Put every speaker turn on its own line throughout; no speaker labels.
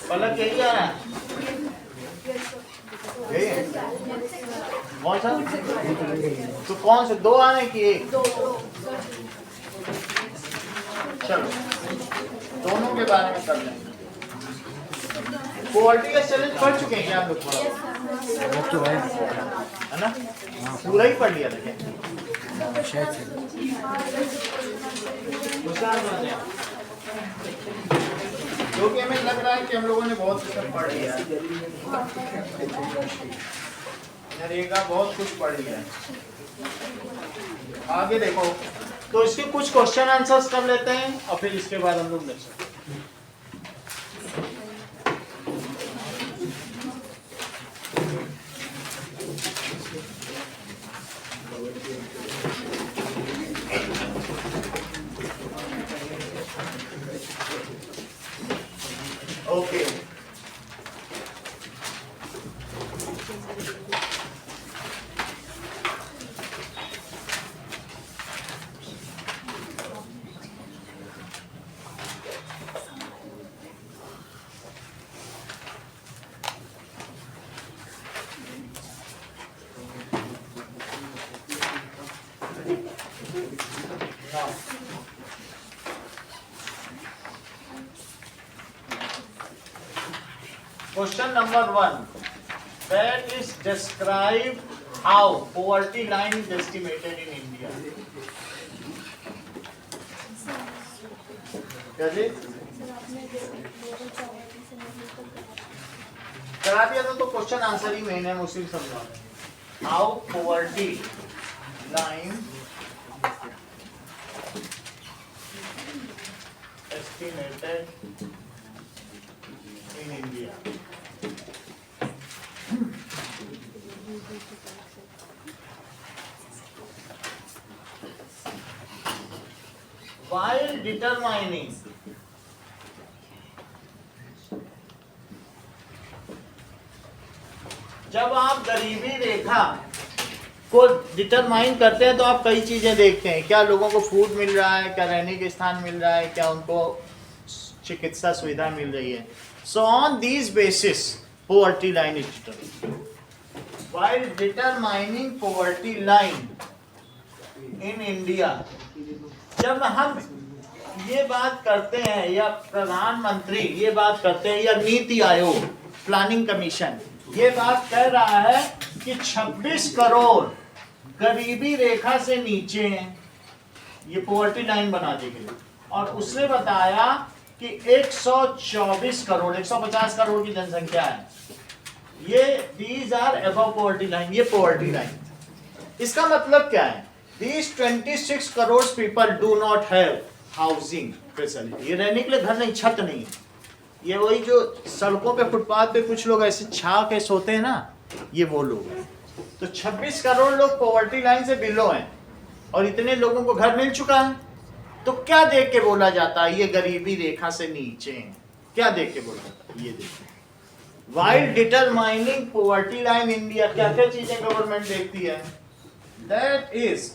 पलक यही आ रहा है, यही है? कौन सा? तो कौन से दो आने की एक? चलो दोनों के बारे में कर लेंगे। क्वालिटी का चैलेंज पढ़ चुके हैं क्या आप लोग? थोड़ा है ना, पूरा ही पढ़ लिया था क्योंकि हमें लग रहा है कि हम लोगों ने बहुत कुछ पढ़ लिया है, नरेगा बहुत कुछ पढ़ लिया है। आगे देखो, तो इसके कुछ क्वेश्चन आंसर्स कर लेते हैं और फिर इसके बाद हम लोग देख सकते हैं। Okay Question number 1. That is describe how poverty line is estimated in India. कैसे? करा दिया तो क्वेश्चन आंसर ही मेन है, मुझसे समझा। How poverty line estimated in India. While determining जब आप गरीबी रेखा को डिटरमाइन करते हैं तो आप कई चीजें देखते हैं, क्या लोगों को फूड मिल रहा है, क्या रहने के स्थान मिल रहा है, क्या उनको चिकित्सा सुविधा मिल रही है। So on these basis poverty line is determined. While determining poverty line in India, जब हम ये बात करते हैं या प्रधानमंत्री ये बात करते हैं या नीति आयोग प्लानिंग कमीशन ये बात कह रहा है कि 26 करोड़ गरीबी रेखा से नीचे हैं, ये पोवर्टी लाइन बना देगी। और उसने बताया कि 124 करोड़ 150 करोड़ की जनसंख्या है, ये these are above poverty line, ये पोवर्टी लाइन। इसका मतलब क्या है? These 26 crore people do not have housing facility, ये रहने के लिए घर नहीं, छत नहीं। ये वही जो सड़कों पे फुटपाथ पे कुछ लोग ऐसे छा के सोते हैं ना, ये वो लोग हैं। तो 26 करोड़ लोग पॉवर्टी लाइन से बिलो हैं और इतने लोगों को घर मिल चुका है। तो क्या देख के बोला जाता है ये गरीबी रेखा से नीचे हैं? क्या देख के बोला जाता है? ये देखिए, while determining poverty line India, क्या क्या चीजें गवर्नमेंट देखती है? That is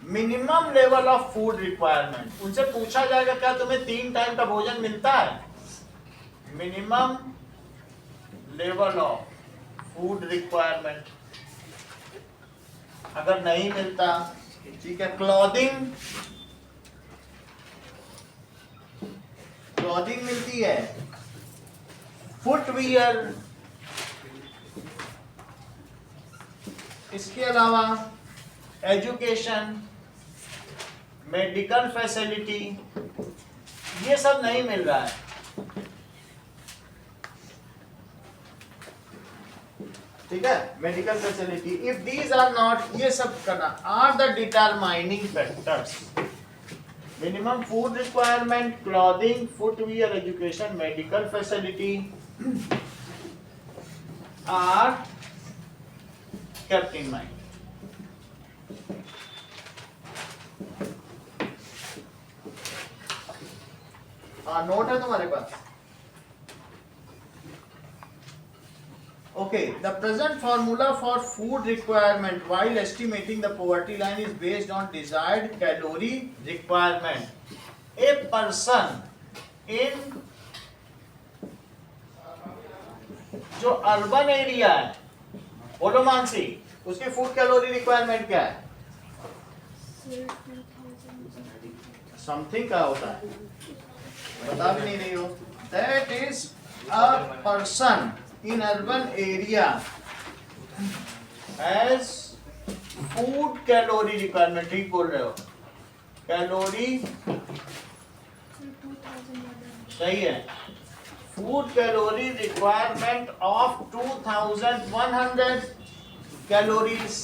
minimum level of food requirement. उनसे पूछा जाएगा क्या तुम्हें 3 टाइम का भोजन मिलता है? Minimum level of food requirement, अगर नहीं मिलता ठीक है। क्लॉथिंग मिलती है, फुटवियर, इसके अलावा एजुकेशन, मेडिकल फैसिलिटी, ये सब नहीं मिल रहा है। ठीक है, medical facility, if these are not, ये सब करना are the determining factors. Minimum food requirement, clothing, footwear, education, medical facility are kept in mind. Note है तुम्हारे पास? Okay, the present formula for food requirement while estimating the poverty line is based on desired calorie requirement. A person in जो urban area है, बोलो मानसी, उसकी food calorie requirement क्या है? Something का होता है, बता भी नहीं रही हो। That is a person in urban area has food calorie requirement, ठीक बोल रहे हो, कैलोरी सही है, food calorie requirement of 2100 calories,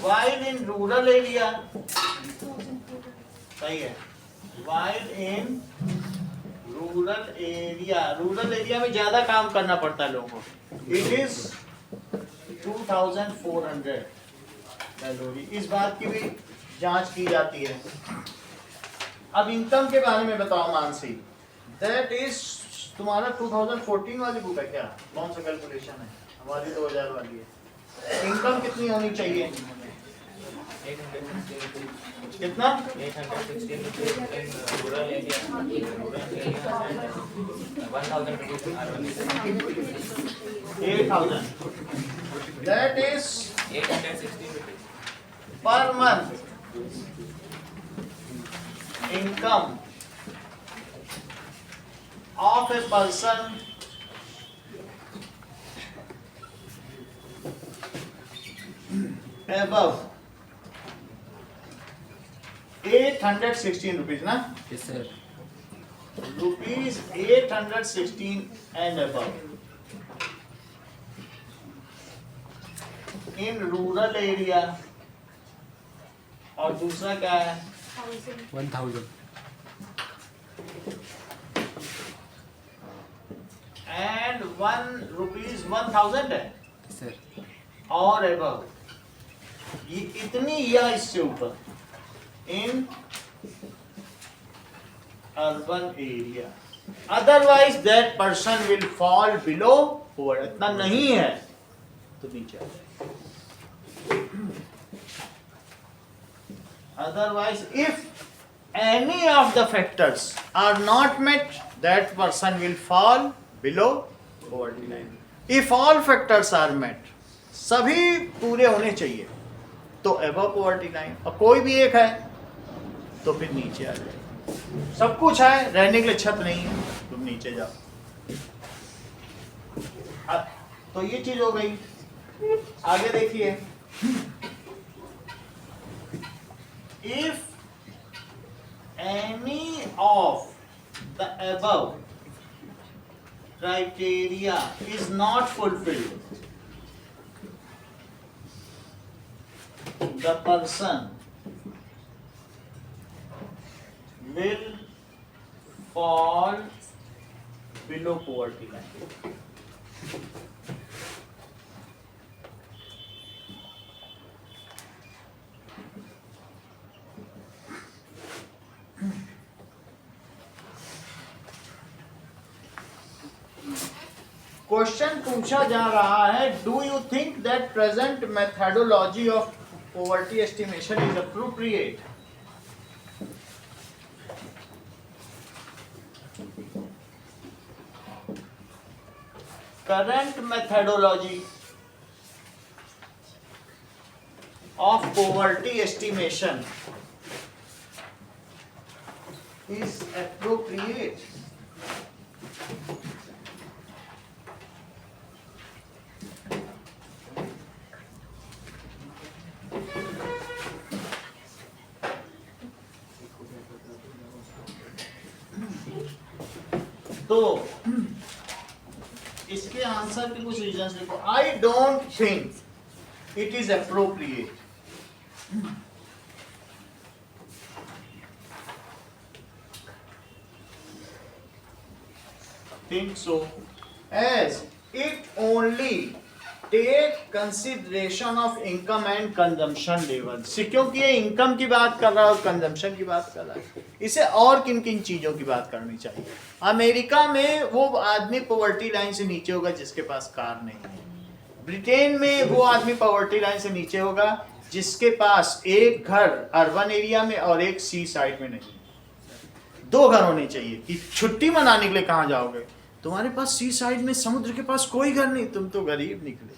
while in rural area, सही है, while in रूरल एरिया में ज्यादा काम करना पड़ता है लोगों को, इट इज 2400 कैलोरी। इस बात की भी जांच की जाती है। अब इनकम के बारे में बताओ मानसी, दैट इज तुम्हारा 2014 वाली बुक है क्या? कौन सा कैलकुलेशन है? हमारी 2000 वाली है। इनकम कितनी होनी चाहिए? कितना? 8000, that is
816
per month income of a person above 816 rupees, na?
Yes, sir.
Rupees 816 and above in rural area। और दूसरा क्या है?
1000
and 1 rupees 1000 है
Yes, sir.
और above, ये इतनी या इससे ऊपर in urban area, otherwise that person will fall below poor। इतना नहीं है तो नीचे आ जाए। Otherwise, if any of the factors are not met, that person will fall below poverty line। If all factors are met, सभी पूरे होने चाहिए तो above poverty line, और कोई भी एक है तो फिर नीचे आ जाए। सब कुछ है, रहने के लिए छत नहीं है, तुम नीचे जाओ। तो ये चीज हो गई। आगे देखिए, if any of the above criteria is not fulfilled, the person will fall below poverty line। Question पूछा जा रहा है, do you think that present methodology of poverty estimation is appropriate? Current methodology of poverty estimation is appropriate? तो इसके answer के कुछ reasons लिखो। I don't think it is appropriate. Think so as it only take consideration of income and consumption level. क्योंकि ये income की बात कर रहा है और कंजम्पशन की बात कर रहा है, इसे और किन किन चीजों की बात करनी चाहिए। अमेरिका में वो आदमी पॉवर्टी लाइन से नीचे होगा जिसके पास कार नहीं है। ब्रिटेन में वो आदमी पॉवर्टी लाइन से नीचे होगा जिसके पास एक घर अर्बन एरिया में और एक सी साइड में नहीं। 2 घर होने चाहिए कि छुट्टी मनाने के लिए कहाँ जाओगे तुम्हारे पास सी साइड में समुद्र के पास कोई घर नहीं, तुम तो गरीब निकले।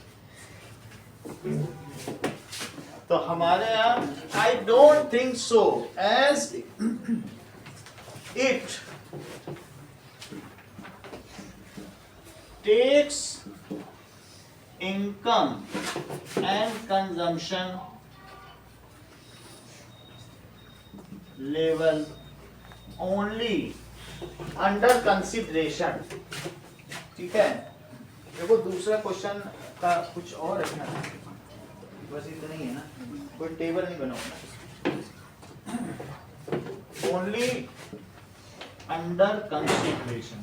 तो हमारे यहाँ I don't think so, as it takes income and consumption level only under consideration। ठीक है, देखो दूसरा क्वेश्चन का कुछ और है ना, बस इतना ही है ना, कोई टेबल नहीं बनाओ ना, ओनली अंडर कंसिडरेशन।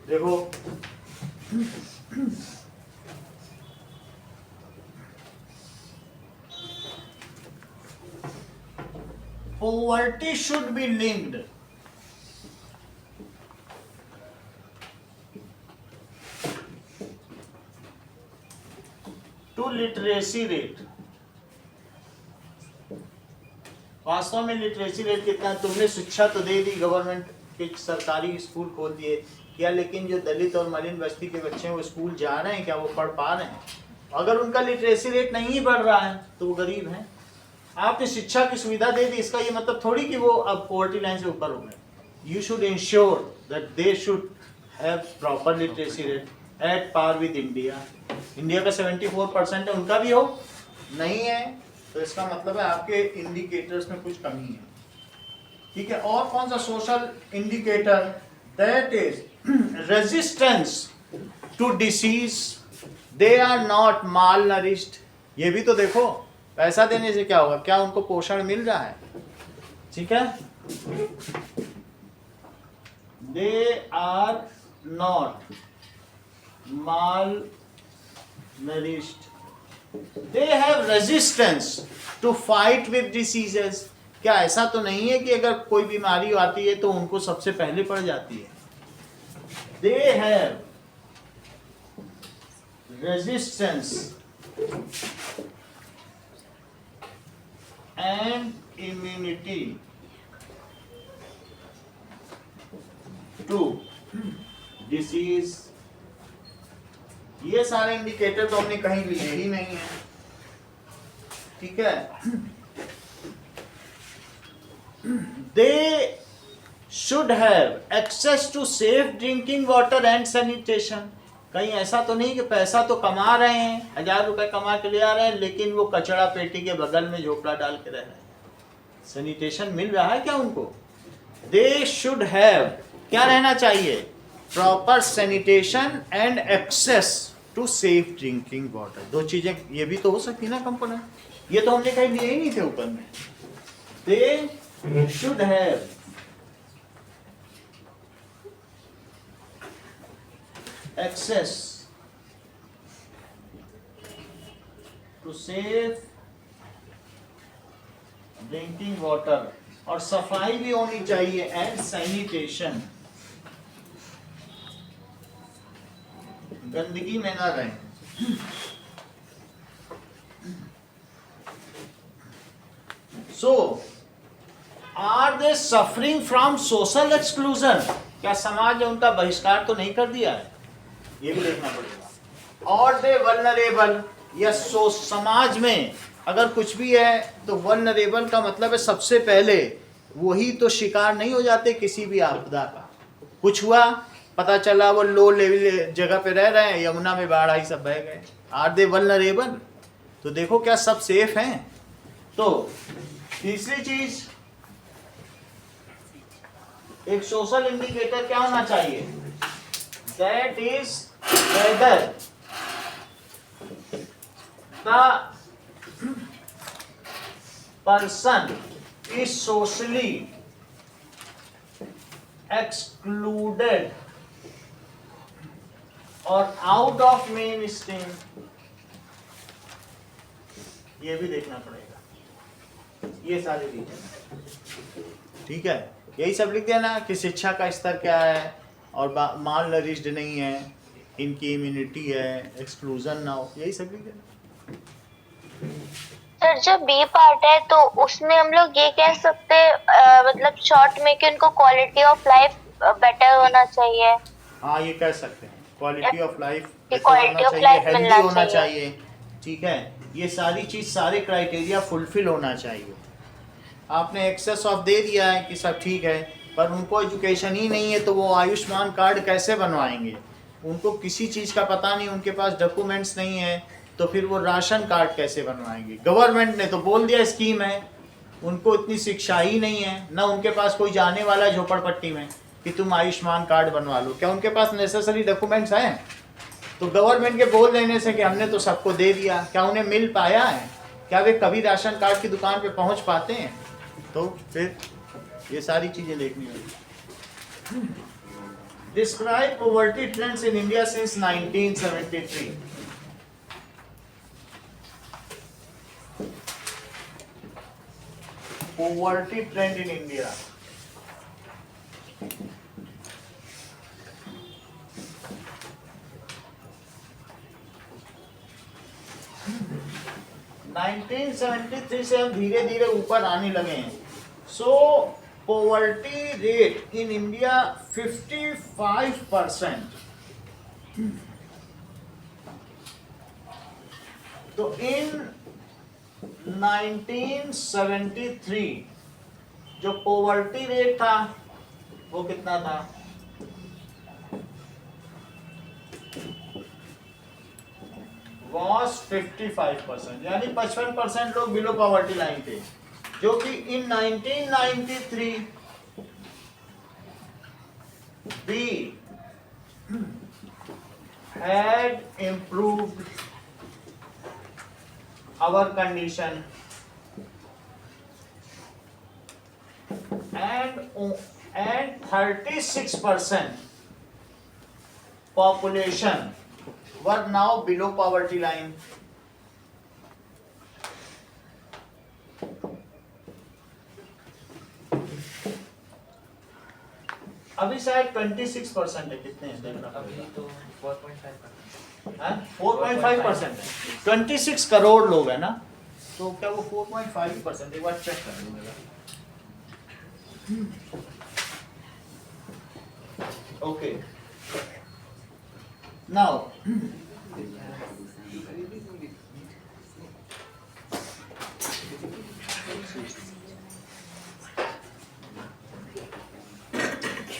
देखो poverty should be linked to literacy rate। वास्तव में लिटरेसी रेट कितना है? तुमने शिक्षा तो दे दी, गवर्नमेंट के सरकारी स्कूल खोल दिए क्या, लेकिन जो दलित और मलिन बस्ती के बच्चे हैं वो स्कूल जा रहे हैं क्या, वो पढ़ पा रहे हैं? अगर उनका लिटरेसी रेट नहीं बढ़ रहा है तो वो गरीब हैं। आपने शिक्षा की सुविधा दे दी, इसका ये मतलब थोड़ी कि वो अब पॉवर्टी लाइन से ऊपर हो गए। You should ensure that they should have proper literacy rate at par with India. India का 74% है, उनका भी हो नहीं है, तो इसका मतलब है आपके इंडिकेटर्स में कुछ कमी है। ठीक है, और कौन सा social indicator? That is resistance to disease, they are not malnourished. ये भी तो देखो, पैसा देने से क्या होगा, क्या उनको पोषण मिल रहा है? ठीक है, they are not malnourished, they have resistance to fight with diseases. क्या ऐसा तो नहीं है कि अगर कोई बीमारी आती है तो उनको सबसे पहले पड़ जाती है? They have resistance and immunity to disease. ये सारे इंडिकेटर तो हमने कहीं लिए ही नहीं है। ठीक है, they should have access to safe drinking water and sanitation। कहीं ऐसा तो नहीं कि पैसा तो कमा रहे हैं, 1000 रुपए कमा के ले आ रहे हैं, लेकिन वो कचरा पेटी के बगल में झोपड़ा डाल के रह रहे हैं। सैनिटेशन मिल रहा है क्या उनको? they should have, क्या रहना चाहिए? Proper sanitation and access to safe drinking water. दो चीजें ये भी तो हो सकती ना कंपोनेंट, ये तो हमने कहीं लिए ही नहीं थे ऊपर में। they should have access to safe drinking water, और सफाई भी होनी चाहिए एंड सैनिटेशन, गंदगी में ना रहें। So are they suffering from social exclusion? क्या समाज ने उनका बहिष्कार तो नहीं कर दिया है? ये भी देखना पड़ेगा। और दे वल्नरेबल, या समाज में अगर कुछ भी है तो वल्नरेबल का मतलब है सबसे पहले वही तो शिकार नहीं हो जाते किसी भी आपदा का। कुछ हुआ, पता चला वो लो लेवल जगह पे रह रहे हैं, यमुना में बाढ़ आई, सब बह गए। Are they vulnerable? तो देखो क्या सब सेफ हैं? तो तीसरी चीज, एक सोशल इंडिकेटर क्या होना चाहिए? That is whether the person is socially excluded or out of mainstream। ये भी देखना पड़ेगा, ये सारे रीजन। ठीक है, यही सब लिख देना कि शिक्षा का स्तर क्या है, और माल नरिश्ड नहीं है, इनकी इम्यूनिटी है, एक्सक्लूजन ना हो, यही सब लिख देना।
सर जो बी पार्ट है तो उसमें हम लोग ये कह सकते हैं मतलब मतलब शॉर्ट में कि उनको क्वालिटी ऑफ लाइफ बेटर होना चाहिए,
हाँ ये कह सकते हैं, क्वालिटी ऑफ लाइफ
कि
बेटर
क्वालिटी
होना
ऑफ
चाहिए,
लाइफ
हेल्दी
मिलना
होना
चाहिए।
चाहिए, ठीक है, ये सारी चीज़, सारे क्राइटेरिया फुलफिल होना चाहिए। आपने एक्सेस ऑफ दे दिया है कि सब ठीक है, पर उनको एजुकेशन ही नहीं है तो वो आयुष्मान कार्ड कैसे बनवाएंगे? उनको किसी चीज़ का पता नहीं, उनके पास डॉक्यूमेंट्स नहीं है, तो फिर वो राशन कार्ड कैसे बनवाएंगे? गवर्नमेंट ने तो बोल दिया स्कीम है, उनको इतनी शिक्षा ही नहीं है, ना उनके पास कोई जाने वाला है झोपड़पट्टी में कि तुम आयुष्मान कार्ड बनवा लो। क्या उनके पास नेसेसरी डॉक्यूमेंट्स हैं? तो गवर्नमेंट के बोल देने से कि हमने तो सबको दे दिया, क्या उन्हें मिल पाया है? क्या वे कभी राशन कार्ड की दुकान पे पहुंच पाते हैं? तो फिर ये सारी चीजें देखनी होगी। Describe poverty trends in India since 1973। Poverty trend in India. Nineteen 1973 से हम धीरे धीरे ऊपर आने लगे हैं। सो पॉवर्टी रेट इन इंडिया 55%। तो इन 1973 जो पॉवर्टी रेट था वो कितना था? वॉज 55%, यानी 55% लोग बिलो पॉवर्टी लाइन थे, जो कि इन 1993 we had improved our condition and 36% population were now below poverty line. अभी शायद 26% है, कितने हैं देखना
अभी
पड़ेगा।
तो 4.5%।
4.5% है, 26 करोड़ लोग है ना, तो क्या वो 4.5%? एक बार चेक कर लो मेरा। ओके, नाउ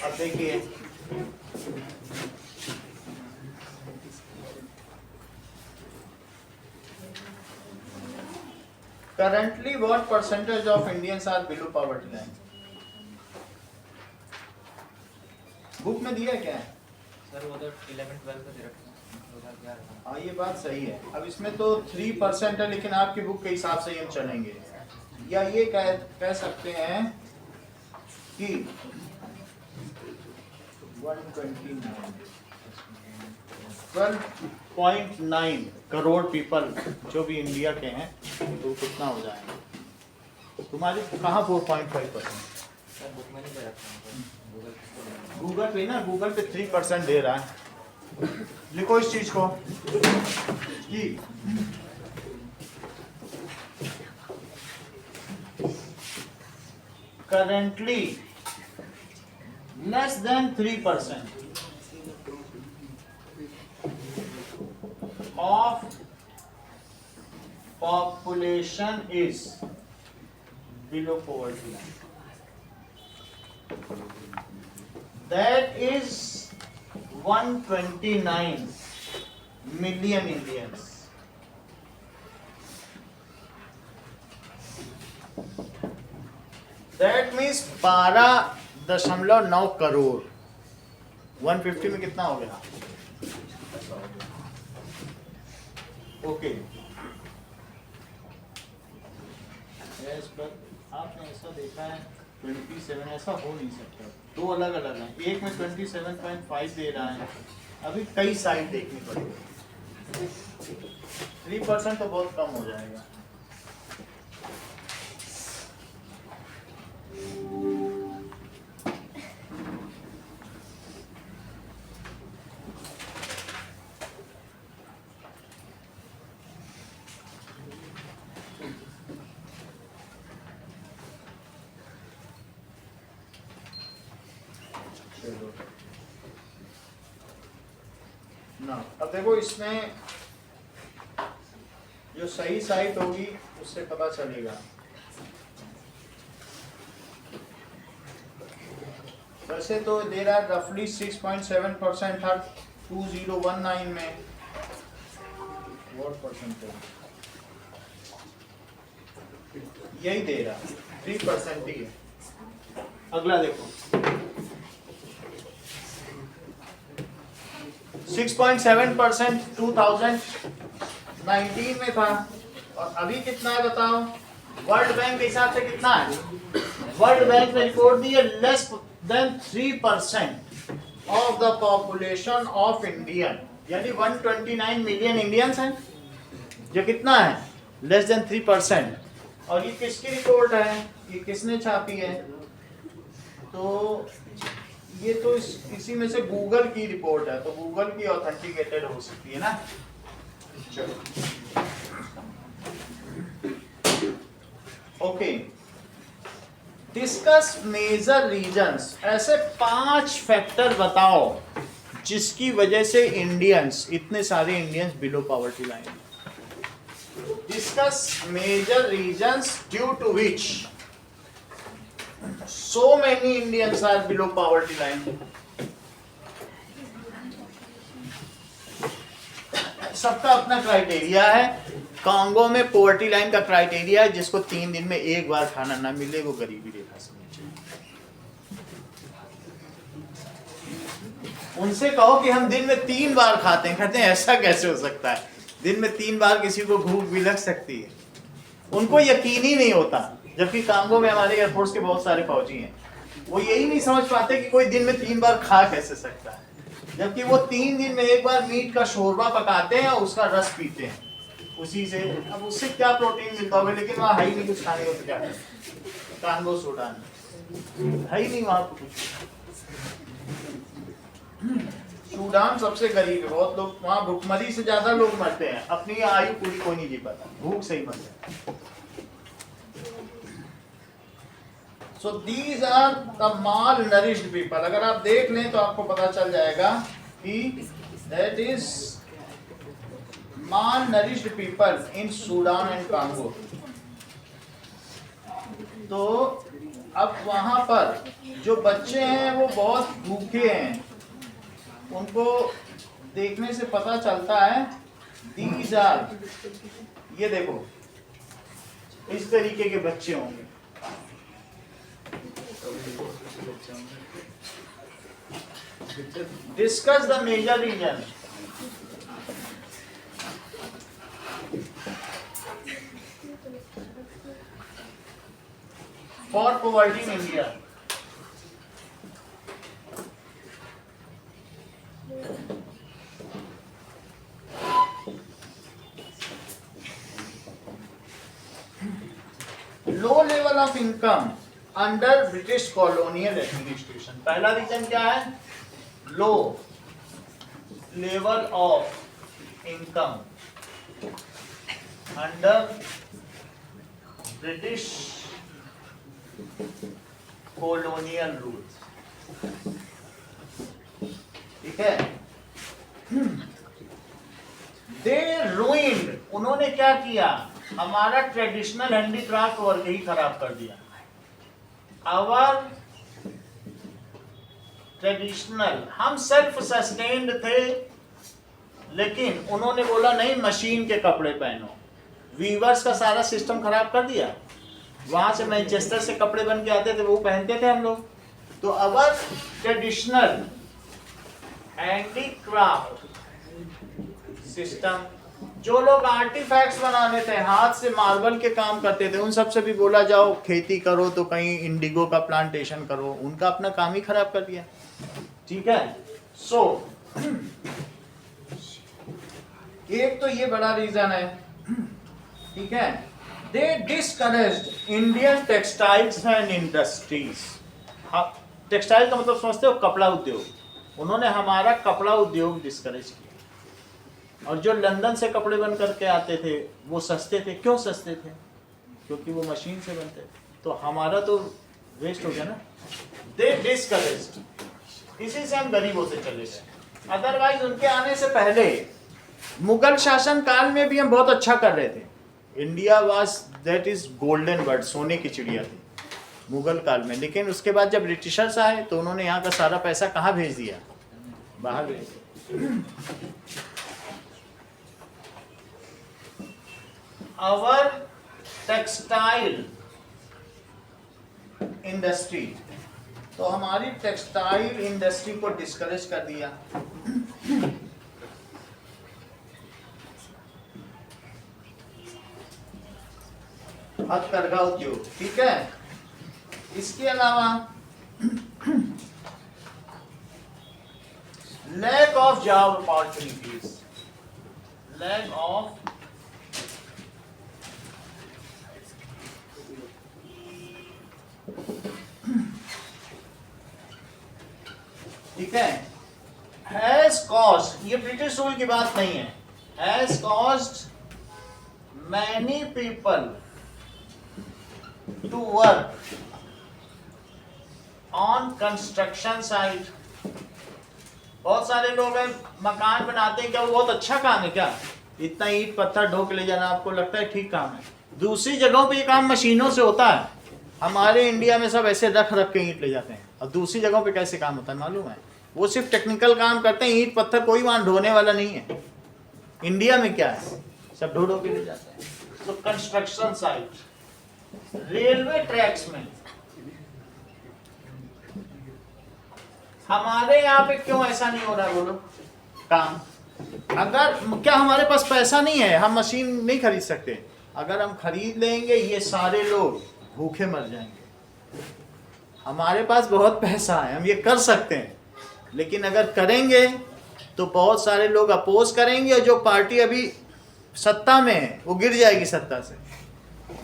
अब देखिए, currently what percentage of Indians are below poverty line? Book में दिया है क्या है?
सर वो तो 11-12 का दे रखा है 2011 का।
हाँ ये बात सही है। अब इसमें तो 3% है, लेकिन आपकी बुक के हिसाब से ही हम चलेंगे, या ये कह सकते हैं कि 12.9 करोड़ पीपल जो भी इंडिया के हैं, तो कितना हो जाएगा? तुम्हारी कहाँ 4.5%?
सर बुक में नहीं दे रखा है गूगल पे।
गूगल पे ना, गूगल पे 3% दे रहा है। लिखो इस चीज को कि currently less than 3% of population is below poverty line. That is 129 million Indians. That means 12.9 crore. 150 में कितना हो गया? ओके, आपने ऐसा देखा है 27, ऐसा हो नहीं सकता। दो अलग अलग हैं, एक में 27.5 दे रहा है, अभी कई साइड देखनी पड़ेगी। 3% तो बहुत कम हो जाएगा। चलो ना, अब देखो इसमें जो सही साइट होगी उससे पता चलेगा। वैसे तो दे रहा है रफली 6.7% था 2019 में। व्हाट परसेंट है? यही दे रहा 3% ही है। अगला देखो 6.7% 2019 में था, और अभी कितना है बताओ? वर्ल्ड बैंक के हिसाब से कितना है? वर्ल्ड बैंक ने रिपोर्ट दी है less than 3% of the population of Indian, यानी 129 मिलियन इंडियंस हैं, जो कितना है? Less than 3%। और ये किसकी रिपोर्ट है? ये किसने छापी है? तो ये तो इसी में से गूगल की रिपोर्ट है, तो गूगल की ऑथेंटिकेटेड हो सकती है ना। चलो ओके, डिस्कस मेजर रीजंस। ऐसे 5 फैक्टर बताओ जिसकी वजह से इंडियंस, इतने सारे Indians below poverty line. Discuss major reasons due to which so many Indians are below poverty line. सबका अपना क्राइटेरिया है। कांगो में पॉवर्टी लाइन का क्राइटेरिया है जिसको 3 दिन में एक बार खाना ना मिले वो गरीबी रेखा से नीचे। उनसे कहो कि हम दिन में 3 बार खाते हैं, कहते हैं ऐसा कैसे हो सकता है, दिन में 3 बार किसी को भूख भी लग सकती है। उनको यकीन ही नहीं होता, जबकि कांगो में हमारे एयरफोर्स के बहुत सारे फौजी हैं, वो यही नहीं समझ पाते कि कोई दिन में 3 बार खा कैसे सकता है, जबकि वो 3 दिन में एक बार मीट का शोरबा पकाते हैं और उसका रस पीते हैं। उसी से अब उससे क्या प्रोटीन मिलता होगा, लेकिन वहाँ है ही नहीं कुछ खाने को। तो क्या है कांगो सूडान है ही नहीं वहाँ कुछ। सूडान सबसे गरीब है, बहुत लोग वहाँ भूखमरी से ज्यादा लोग मरते हैं, अपनी आयु पूरी कोई नहीं जी पाता, भूख से ही मरते हैं। So these are the malnourished people. अगर आप देख लें तो आपको पता चल जाएगा कि that is malnourished people in Sudan and Congo. तो अब वहाँ पर जो बच्चे हैं वो बहुत भूखे हैं, उनको देखने से पता चलता है these are, ये देखो इस तरीके के बच्चे होंगे। Discuss the major reason. For poverty in India. Low level of income under British colonial administration. पहला रीजन क्या है? Low level of income under British colonial rule. ठीक है, दे रूइंड, उन्होंने क्या किया? हमारा ट्रेडिशनल हैंडीक्राफ्ट वर्क ही खराब कर दिया। आवर ट्रेडिशनल, हम सेल्फ सस्टेन्ड थे, लेकिन उन्होंने बोला नहीं मशीन के कपड़े पहनो, वीवर्स का सारा सिस्टम खराब कर दिया। वहां से मैनचेस्टर से कपड़े बन के आते थे, वो पहनते थे हम लोग। तो आवर ट्रेडिशनल हैंडीक्राफ्ट सिस्टम, जो लोग आर्टिफैक्ट्स बनाने थे, हाथ से मार्बल के काम करते थे, उन सब से भी बोला जाओ खेती करो तो कहीं इंडिगो का प्लांटेशन करो, उनका अपना काम ही खराब कर दिया। ठीक है, सो एक तो ये बड़ा रीजन है। ठीक है, they discouraged Indian textiles and industries. Textile का मतलब समझते हो? कपड़ा उद्योग। उन्होंने हमारा कपड़ा उद्योग डिस्करेज किया। और जो लंदन से कपड़े बन करके आते थे वो सस्ते थे। क्यों सस्ते थे? क्योंकि वो मशीन से बनते थे। तो हमारा तो वेस्ट हो गया ना। दे डिस्करेज्ड इसी से हम गरीबों से चले गए। अदरवाइज उनके आने से पहले मुगल शासन काल में भी हम बहुत अच्छा कर रहे थे। India was that is golden bird, सोने की चिड़िया थी मुगल काल में। लेकिन उसके बाद जब ब्रिटिशर्स आए तो उन्होंने यहाँ का सारा पैसा कहाँ भेज दिया? बाहर भेज दिया। आवर टेक्सटाइल इंडस्ट्री, तो हमारी टेक्सटाइल इंडस्ट्री को डिस्करेज कर दिया। हथकरघा उद्योग, ठीक है। इसके अलावा lack of job opportunities, lack of ठीक है, हैज कॉस्ट, ये ब्रिटिश रूल की बात नहीं है, has caused many people to work on construction site. बहुत सारे लोग हैं मकान बनाते हैं, क्या वो बहुत अच्छा काम है क्या? इतना ईंट पत्थर ढो के ले जाना आपको लगता है ठीक काम है? दूसरी जगहों पे ये काम मशीनों से होता है। हमारे इंडिया में सब ऐसे रख रख के ईंट ले जाते हैं, और दूसरी जगहों पे कैसे काम होता है मालूम है? वो सिर्फ टेक्निकल काम करते हैं, ईंट पत्थर कोई वहां ढोने वाला नहीं है। इंडिया में क्या है, सब ढो ढो के ले जाते हैं। तो कंस्ट्रक्शन साइट, रेलवे ट्रैक्स में, हमारे यहाँ पे क्यों ऐसा नहीं हो रहा बोलो काम? अगर क्या हमारे पास पैसा नहीं है, हम मशीन नहीं खरीद सकते? अगर हम खरीद लेंगे ये सारे लोग भूखे मर जाएंगे। हमारे पास बहुत पैसा है, हम ये कर सकते हैं, लेकिन अगर करेंगे तो बहुत सारे लोग अपोज करेंगे, और जो पार्टी अभी सत्ता में है वो गिर जाएगी सत्ता से।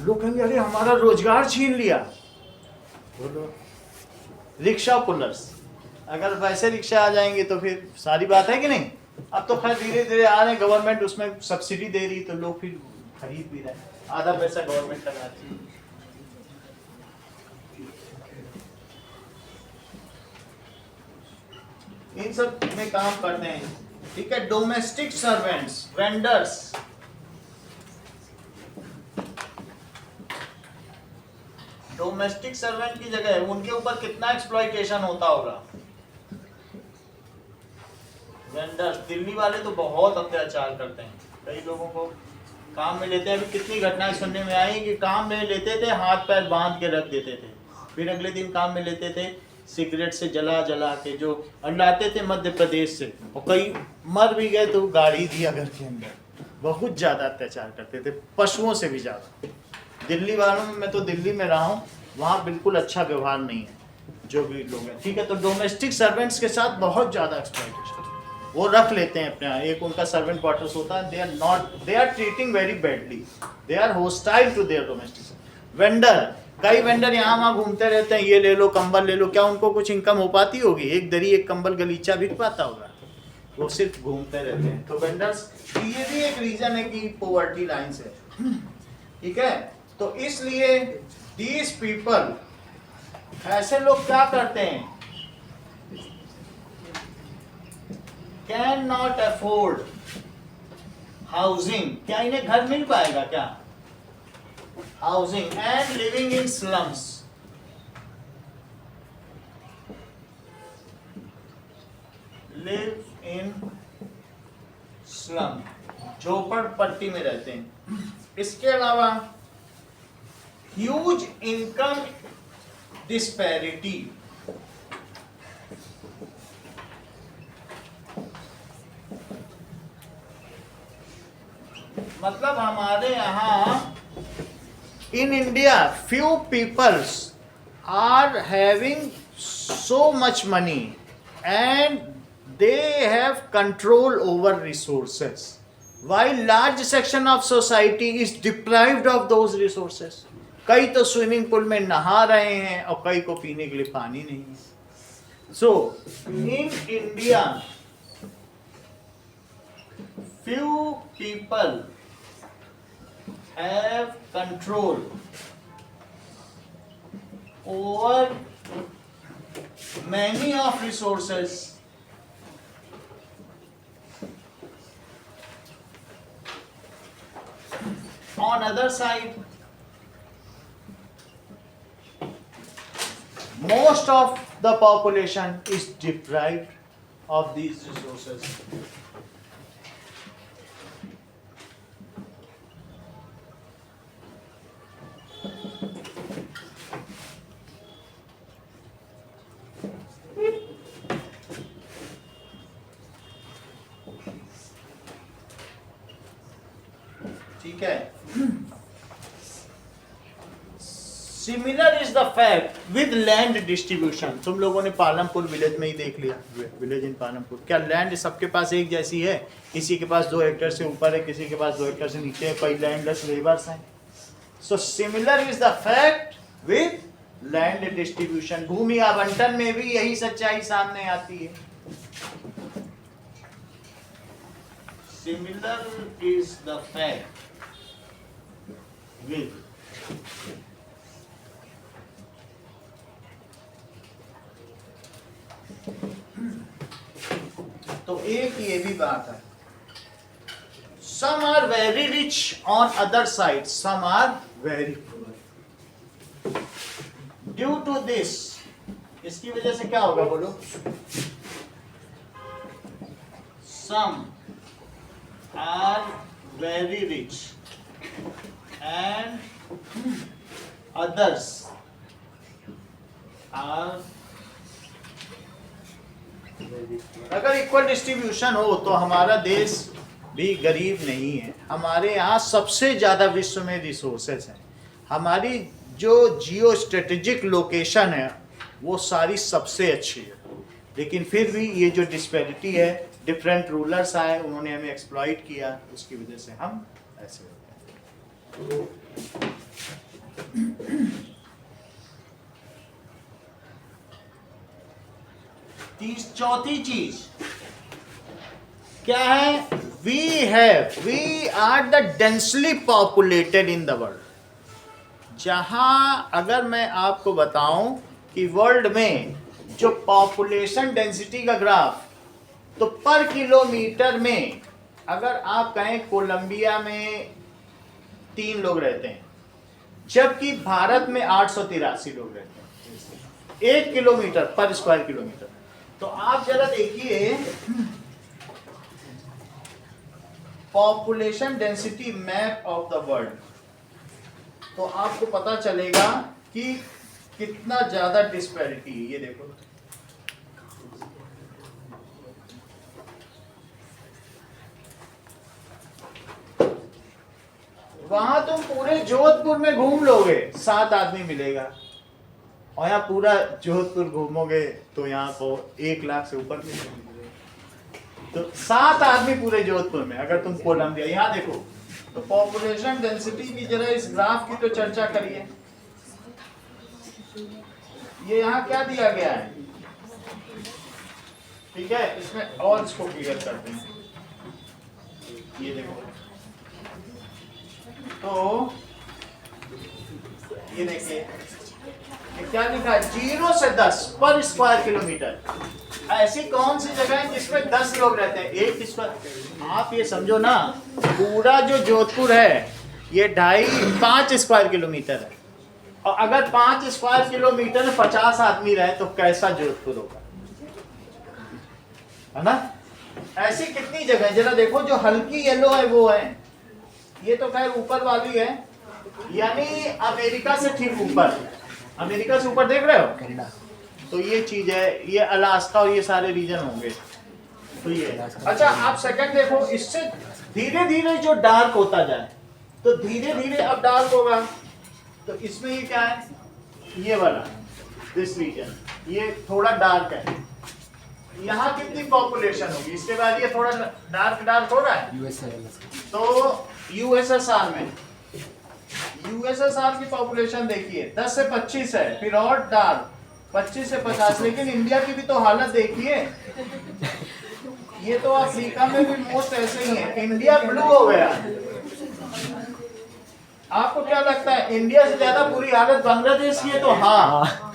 लोग कहेंगे अरे हमारा रोजगार छीन लिया। बोलो रिक्शा पुलर्स, अगर वैसे रिक्शा आ जाएंगे तो फिर सारी बात है कि नहीं? अब तो खैर धीरे धीरे आ रहे हैं, गवर्नमेंट उसमें सब्सिडी दे रही, तो लोग फिर खरीद भी रहे हैं, आधा पैसा गवर्नमेंट लगाती है। इन सब में काम करते हैं, ठीक है। Domestic servants, vendors, domestic servant की जगह उनके ऊपर कितना एक्सप्लॉइटेशन होता होगा। वेंडर्स, दिल्ली वाले तो बहुत अत्याचार करते हैं, कई लोगों को काम में लेते हैं। अभी कितनी घटनाएं सुनने में आई कि काम में लेते थे, हाथ पैर बांध के रख देते थे, फिर अगले दिन काम में लेते थे, सिगरेट से जला जला के जो लाते थे मध्य प्रदेश से, और कई मर भी गए तो गाड़ी दिया घर के अंदर। बहुत ज़्यादा अत्याचार करते थे, पशुओं से भी ज़्यादा। दिल्ली वालों में, मैं तो दिल्ली में रहा हूँ, वहाँ बिल्कुल अच्छा व्यवहार नहीं है जो भी लोग हैं, ठीक है। तो डोमेस्टिक सर्वेंट्स के साथ बहुत ज़्यादा एक्सप्लॉइटेशन वो रख लेते हैं अपने यहाँ। एक उनका सर्वेंट क्वार्टर्स होता है, they are treating very badly, they are hostile to their domestic. Vendor, कई वेंडर यहाँ वहाँ घूमते रहते हैं, ये ले लो कंबल ले लो, क्या उनको कुछ इनकम हो पाती होगी? एक दरी एक कंबल गलीचा बिक पाता होगा? वो सिर्फ घूमते रहते हैं। तो वेंडर्स, ये भी एक रीजन है कि पॉवर्टी लाइन से, ठीक है। तो इसलिए दीज पीपल, ऐसे लोग क्या करते हैं, कैन नॉट अफोर्ड हाउसिंग, क्या इन्हें घर मिल पाएगा क्या? Housing and living in slums, live in slum, झोपड़पट्टी में रहते हैं। इसके अलावा ह्यूज इनकम डिस्पैरिटी, मतलब हमारे यहाँ in India few peoples are having so much money and they have control over resources, while large section of society is deprived of those resources. कई तो स्विमिंग पूल में नहा रहे हैं और कई को पीने के लिए पानी नहीं है। So in India, few people have control over many of resources on other side most of the population is deprived of these resources. ठीक है. Similar is the fact with land distribution. तुम लोगों ने पालमपुर विलेज में ही देख लिया, village in Palampur. क्या land सबके पास एक जैसी है? किसी के पास 2 हेक्टेयर से ऊपर है, किसी के पास 2 हेक्टेयर से नीचे है, कई लैंडलेस लेबर्स हैं. So similar is the fact with land distribution. भूमि आवंटन में भी यही सच्चाई सामने आती है. Similar is the fact with तो एक ये भी बात है. Some are very rich on other side, some are very poor. Due to this, इसकी वजह से क्या होगा बोलो? Some are very rich and others are अगर इक्वल डिस्ट्रीब्यूशन हो तो हमारा देश भी गरीब नहीं है. हमारे यहाँ सबसे ज़्यादा विश्व में रिसोर्सेस हैं. हमारी जो जियो स्ट्रेटेजिक लोकेशन है वो सारी सबसे अच्छी है. लेकिन फिर भी ये जो डिस्पैरिटी है, डिफरेंट रूलर्स आए, उन्होंने हमें एक्सप्लॉइट किया, उसकी वजह से हम ऐसे हो गए. चौथी चीज क्या है? We are the densely populated in the world. जहां अगर मैं आपको बताऊं कि वर्ल्ड में जो पॉपुलेशन डेंसिटी का ग्राफ, तो पर किलोमीटर में अगर आप कहें कोलंबिया में 3 लोग रहते हैं, जबकि भारत में 883 लोग रहते हैं 1 किलोमीटर पर स्क्वायर किलोमीटर. तो आप जरा देखिए population density map of the world, तो आपको पता चलेगा कि कितना ज्यादा डिस्पैरिटी है. ये देखो, वहां तुम पूरे जोधपुर में घूम लोगे 7 आदमी मिलेगा, और यहाँ पूरा जोधपुर घूमोगे तो यहाँ को 1 लाख से ऊपर मिलेगा. तो 7 आदमी पूरे जोधपुर में. अगर तुम कोलंबिया, यहाँ देखो, तो पॉपुलेशन डेंसिटी की जरा इस ग्राफ की तो चर्चा करिए. ये यहाँ क्या दिया गया है? ठीक है, इसमें और इसको क्लियर करते हैं. ये देखो, तो ये देखिए क्या लिखा है? 0 से 10 पर स्क्वायर किलोमीटर. ऐसी कौन सी जगह है जिसमें 10 लोग रहते हैं 1 स्क्वायर? आप ये समझो ना, पूरा जो जोधपुर है ये 2.5-5 स्क्वायर किलोमीटर है, और अगर 5 स्क्वायर किलोमीटर में 50 आदमी रहे तो कैसा जोधपुर होगा, है ना? ऐसी कितनी जगह है जरा देखो. जो हल्की येलो है वो है, ये तो खैर ऊपर वाली है, यानी अमेरिका से ठीक ऊपर. अमेरिका से ऊपर देख रहे हो, कनाडा. तो ये चीज है, ये अलास्का और ये सारे रीजन होंगे. तो ये अच्छा, आप सेकंड देखो, इससे धीरे धीरे जो डार्क होता जाए, तो धीरे धीरे अब डार्क होगा. तो इसमें ये क्या है? ये वाला दिस रीजन, ये थोड़ा डार्क है. यहाँ कितनी पॉपुलेशन होगी? इसके बाद ये थोड़ा डार्क हो रहा है. तो यूएसएसआर में, यूएसएसआर की पॉपुलेशन देखिए 10 से 25 है, फिर और डार्क 25 से 50. लेकिन इंडिया की भी तो हालत देखिए, ये तो अफ्रीका में भी मोस्ट ऐसे ही है. इंडिया ब्लू हो गया. आपको क्या लगता है इंडिया से ज्यादा बुरी हालत बांग्लादेश की है? तो हाँ,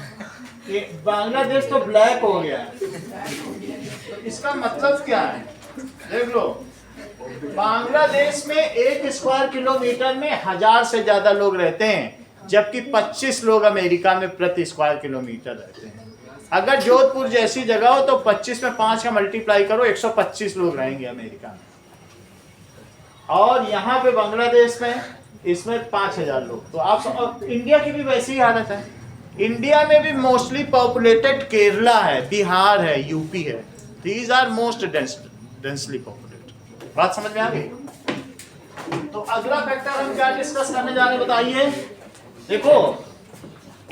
ये बांग्लादेश तो ब्लैक हो गया है। तो इसका मतलब क्या है? देख लो, बांग्लादेश में 1 स्क्वायर किलोमीटर में 1000 से ज्यादा लोग रहते हैं, जबकि 25 लोग अमेरिका में प्रति स्क्वायर किलोमीटर रहते हैं। अगर जोधपुर जैसी जगह हो तो 25 में 5 का मल्टीप्लाई करो, 125 लोग रहेंगे अमेरिका में। और यहाँ पे बांग्लादेश में इसमें 5000 लोग। तो आप इंडिया की भी वैसी ही हालत है। इंडिया में भी मोस्टली पॉपुलेटेड केरला है, बिहार है, यूपी है। These are most densely populated. बात समझ में आ गई? तो अगला फैक्टर हम क्या डिस्कस करने जा रहे हैं बताइए। देखो,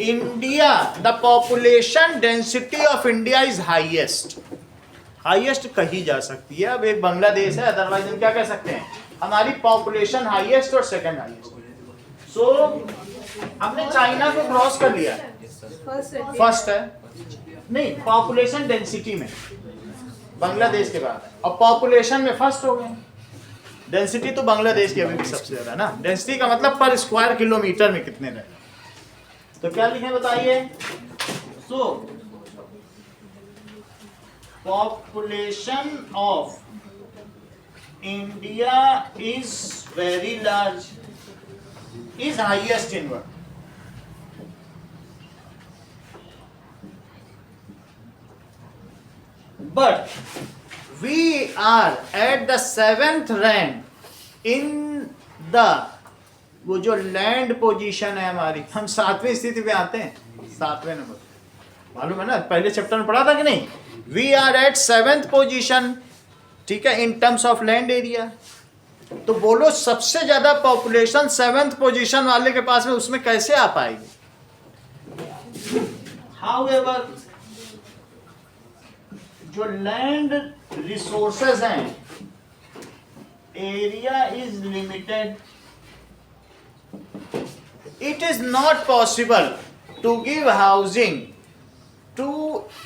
India, the population density of India is highest. Highest कही जा सकती है। अब एक बांग्लादेश है, अदरवाइज हम क्या कह सकते हैं, हमारी पॉपुलेशन हाईएस्ट और सेकंड हाईएस्ट। सो हमने चाइना को क्रॉस कर लिया है, फर्स्ट है नहीं, पॉपुलेशन डेंसिटी में बांग्लादेश के बाद, और पॉपुलेशन में फर्स्ट हो गए। डेंसिटी तो बांग्लादेश की अभी भी सबसे ज्यादा है ना। डेंसिटी का मतलब पर स्क्वायर किलोमीटर में कितने रहे। तो क्या लिखे बताइए। सो population of India is very large, is highest in world. But we are at the 7th rank in the, वो जो लैंड पोजीशन है हमारी, हम 7वीं स्थिति पे आते हैं, 7वें नंबर। मालूम है ना, पहले चैप्टर में पढ़ा था कि नहीं। We are eight 7th position, ठीक है, in terms of land area. तो बोलो सबसे ज्यादा पॉपुलेशन 7th पोजीशन वाले के पास में, उसमें कैसे आ पाएगी। हाउएवर जो लैंड रिसोर्सेज हैं, area is limited, it is not possible to give housing to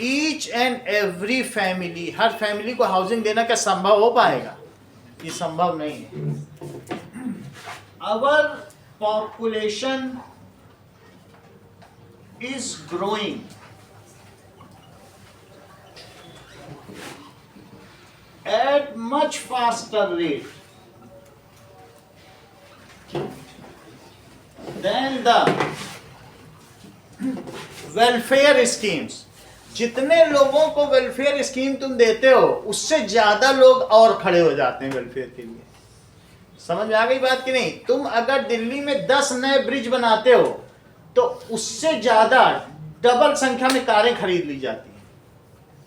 each and every family. हर फैमिली को हाउसिंग देना क्या संभव हो पाएगा? ये संभव नहीं है। Our population is growing at much faster rate than the welfare schemes। जितने लोगों को वेलफेयर स्कीम तुम देते हो, उससे ज्यादा लोग और खड़े हो जाते हैं वेलफेयर के लिए। समझ में आ गई बात कि नहीं। तुम अगर दिल्ली में 10 नए ब्रिज बनाते हो, तो उससे ज्यादा डबल संख्या में कारें खरीद ली जाती हैं।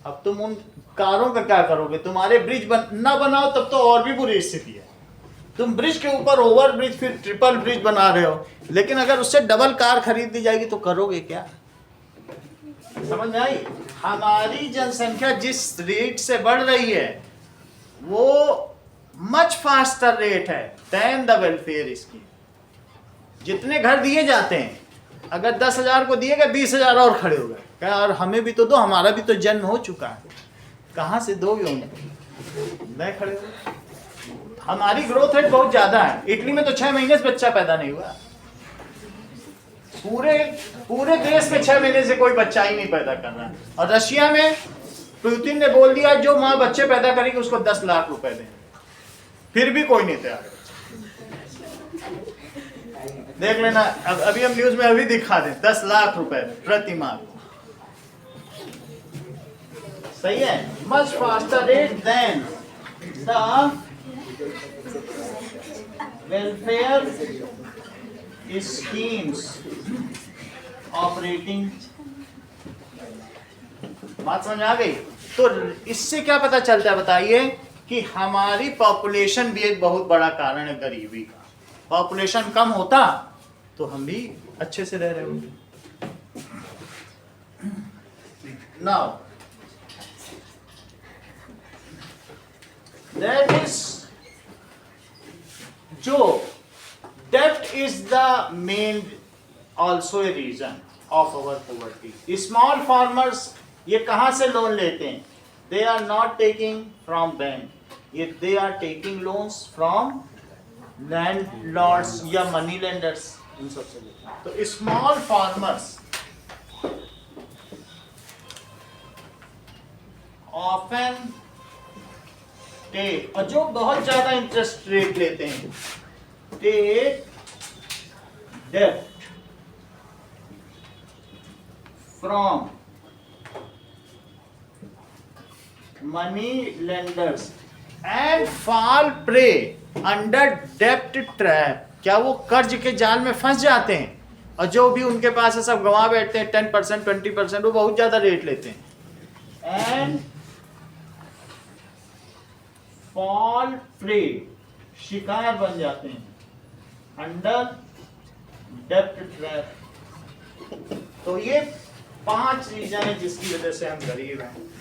अब तुम उन कारों का क्या करोगे? तुम्हारे ब्रिज ना बनाओ तब तो और भी बुरी स्थिति है। तुम ब्रिज के ऊपर ओवर ब्रिज, फिर ट्रिपल ब्रिज बना रहे हो, लेकिन अगर उससे डबल कार खरीद दी जाएगी तो करोगे क्या? समझ में आई? हमारी जनसंख्या जिस रेट से बढ़ रही है, वो मच फास्टर रेट है देन द वेलफेयर स्कीम। जितने घर दिए जाते हैं, अगर 10,000 को दिए गए, 20,000 और खड़े हो गए, क्या और हमें भी तो दो, हमारा भी तो जन्म हो चुका है। कहाँ से दोगे उनको? नहीं खड़े हो। हमारी ग्रोथ रेट बहुत ज्यादा है। इटली में तो 6 महीने से बच्चा पैदा नहीं हुआ। पूरे देश में 6 महीने से कोई बच्चा ही नहीं पैदा कर रहा है। और रशिया में पुतिन ने बोल दिया जो माँ बच्चे पैदा करेगी उसको 10 लाख रुपए दें, फिर भी कोई नहीं तैयार। देख लेना, अभी हम न्यूज में अभी दिखा दें, 10 लाख रुपए प्रति माह। सही है। Much faster rate than the welfare schemes operating. बात समझ आ गई? तो इससे क्या पता चलता है बताइए कि हमारी पॉपुलेशन भी एक बहुत बड़ा कारण है गरीबी का। पॉपुलेशन कम होता तो हम भी अच्छे से रह रहे होंगे। नाउ दैट इज जो डेब्ट is the main also a reason of our poverty. Small farmers ये कहां से लोन लेते हैं? They are not taking from bank, ये they are taking loans from landlords या मनी लेंडर्स, इन सबसे लेते हैं। तो स्मॉल फार्मर्स ऑफन टेक, और जो बहुत ज्यादा इंटरेस्ट रेट लेते हैं, टेक डेब्ट from money lenders and fall prey under डेब्ट ट्रैप। क्या वो कर्ज के जाल में फंस जाते हैं, और जो भी उनके पास है सब गंवा बैठते हैं, 10% 20%, वो बहुत ज्यादा रेट लेते हैं। एंड फॉल प्रे, शिकार बन जाते हैं अंडर डेब्ट ट्रैप। तो ये 5 रीजन है जिसकी वजह से हम गरीब हैं।